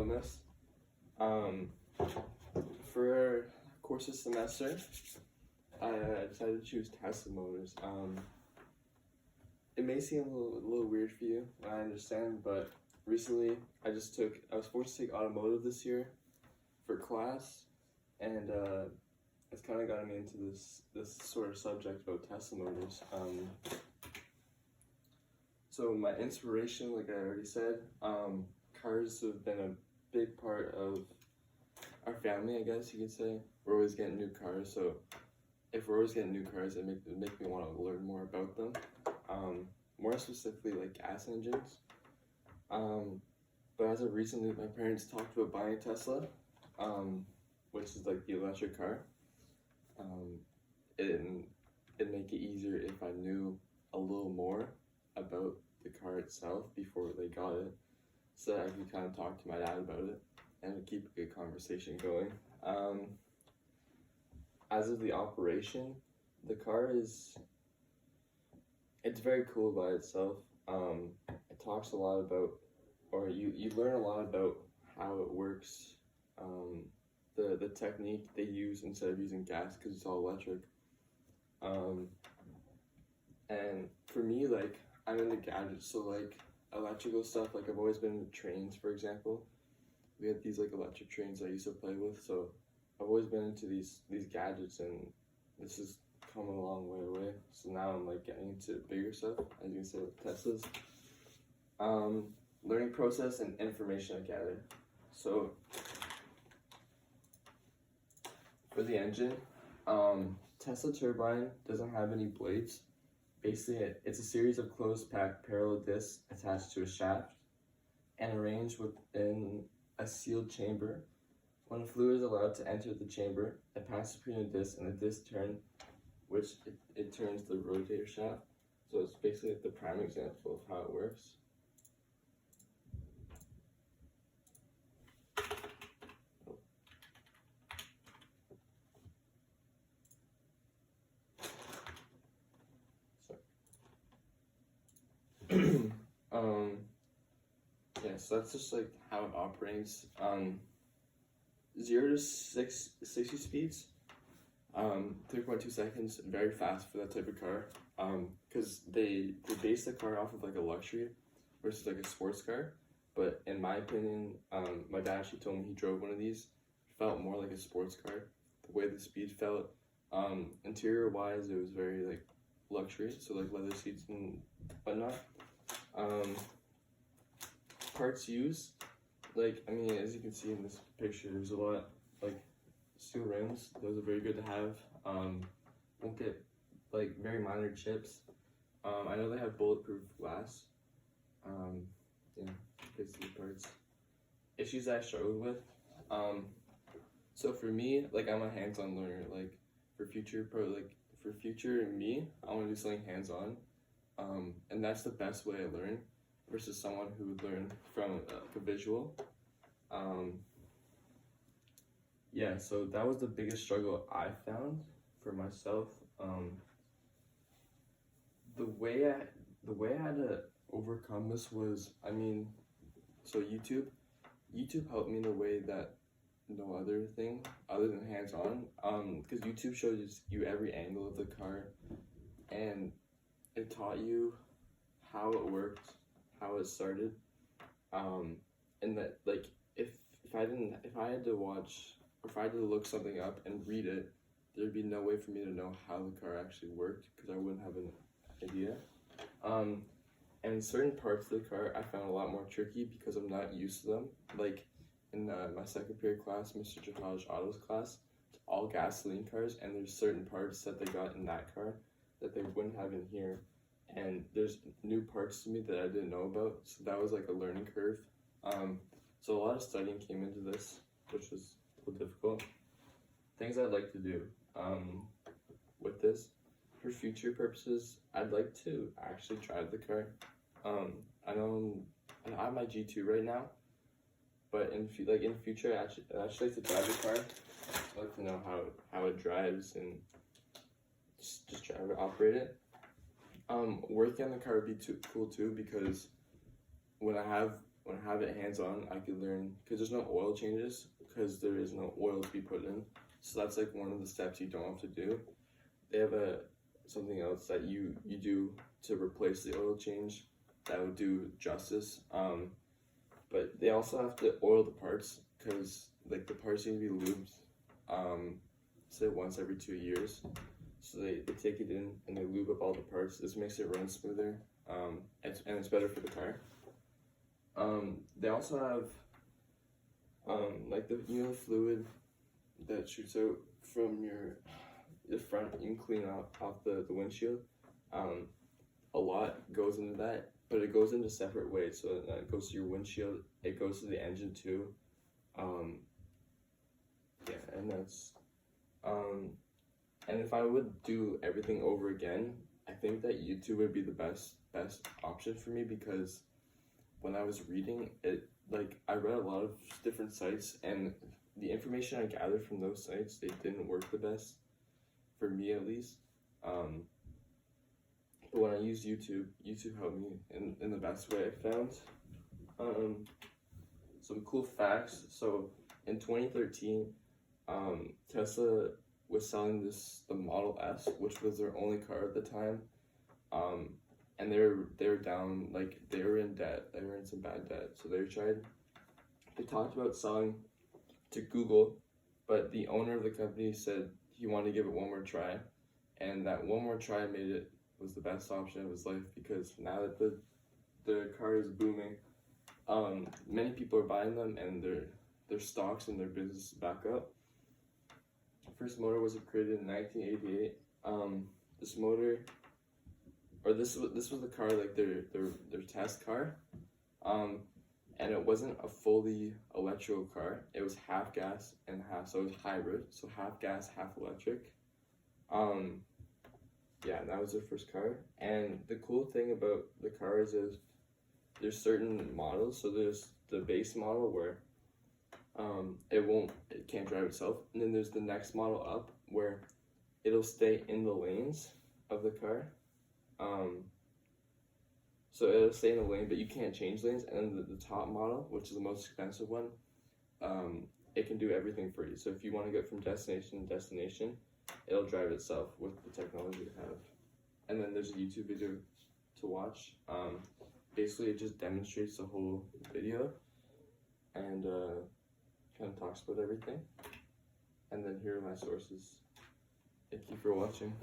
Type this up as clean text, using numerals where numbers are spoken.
Miss. Um, for course this semester, I decided to choose Tesla Motors. It may seem a little weird for you, I understand, but recently I was forced to take automotive this year for class, and it's kind of gotten me into this sort of subject about Tesla Motors. So my inspiration, like I already said, cars have been a big part of our family, I guess you could say. We're always getting new cars, so if we're always getting new cars, it make me want to learn more about them. More specifically, like gas engines. But as of recently, my parents talked about buying a Tesla, which is like the electric car. It'd make it easier if I knew a little more about the car itself before they got it, so that I could kind of talk to my dad about it and keep a good conversation going. As of the operation, the car it's very cool by itself. It talks a lot about, or you learn a lot about how it works, the technique they use instead of using gas because it's all electric. And for me, like, I'm into gadgets, so like electrical stuff, like I've always been into trains, for example. We had these like electric trains I used to play with, so I've always been into these gadgets, and this has come a long way away. So now I'm like getting into bigger stuff, as you can say with Teslas. Learning process and information I gathered. So for the engine, Tesla turbine doesn't have any blades. Basically, it's a series of closed pack parallel discs attached to a shaft and arranged within a sealed chamber. When fluid is allowed to enter the chamber, it passes between the disc and the disc turn, which it turns the rotator shaft. So it's basically the prime example of how it works. Yeah, so that's just like how it operates. 0 to 60 speeds, 3.2 seconds, very fast for that type of car. Because they base the car off of like a luxury versus like a sports car. But in my opinion, my dad actually told me he drove one of these. It felt more like a sports car. The way the speed felt, interior wise, it was very like luxury. So like leather seats and whatnot. Parts used, like, I mean, as you can see in this picture, there's a lot, like, steel rims. Those are very good to have. Won't get, like, very minor chips. I know they have bulletproof glass. Yeah, basically parts. Issues I struggled with. So for me, like, I'm a hands-on learner. Like, for future me, I want to do something hands-on. And that's the best way I learn versus someone who would learn from a visual. Yeah, so that was the biggest struggle I found for myself. The way I had to overcome this was, I mean, so YouTube helped me in a way that no other thing other than hands-on. Because YouTube shows you every angle of the car, and it taught you how it worked, how it started, and that, like, if I had to watch, or if I had to look something up and read it, there'd be no way for me to know how the car actually worked because I wouldn't have an idea. And certain parts of the car I found a lot more tricky because I'm not used to them. Like in my second period class, Mr. Jahaj Auto's class, it's all gasoline cars, and there's certain parts that they got in that car that they wouldn't have in here. And there's new parts to me that I didn't know about, so that was like a learning curve. So a lot of studying came into this, which was a little difficult. Things I'd like to do with this, for future purposes, I'd like to actually drive the car. I know I have my G2 right now, but in future, I'd actually like to drive the car. I'd like to know how it drives and just drive it, operate it. Working on the car would be cool too, because when I have when I have it hands on, I could learn because there's no oil changes because there is no oil to be put in. So that's like one of the steps you don't have to do. They have something else that you do to replace the oil change that would do justice. But they also have to oil the parts because like the parts need to be lubed, say once every 2 years. So they take it in and they lube up all the parts. This makes it run smoother, and it's better for the car. They also have like the fluid that shoots out from the front. You can clean off the windshield. A lot goes into that, but it goes into separate ways. So it goes to your windshield. It goes to the engine too. Yeah, and that's and if I would do everything over again, I think that YouTube would be the best option for me because when I was reading it, like I read a lot of different sites and the information I gathered from those sites, they didn't work the best for me at least. But when I used YouTube helped me in the best way I found. Some cool facts. So in 2013, Tesla was selling the Model S, which was their only car at the time. And they were down, like they were in debt. They were in some bad debt. So they talked about selling to Google, but the owner of the company said he wanted to give it one more try, and that one more try was the best option of his life because now that the car is booming, many people are buying them and their stocks and their business is back up. The first motor was created in 1988. This motor, or this was the car, like their test car, and it wasn't a fully electrical car. It was half gas and half, so it was hybrid, so half gas, half electric. Yeah, that was their first car. And the cool thing about the car is there's certain models. So there's the base model where it can't drive itself, and then there's the next model up where it'll stay in the lanes of the car. So it'll stay in the lane, but you can't change lanes. And then the top model, which is the most expensive one, it can do everything for you. So if you want to get from destination to destination, it'll drive itself with the technology you have. And then there's a YouTube video to watch. Basically, it just demonstrates the whole video and kind of talks about everything. And then here are my sources. Thank you for watching.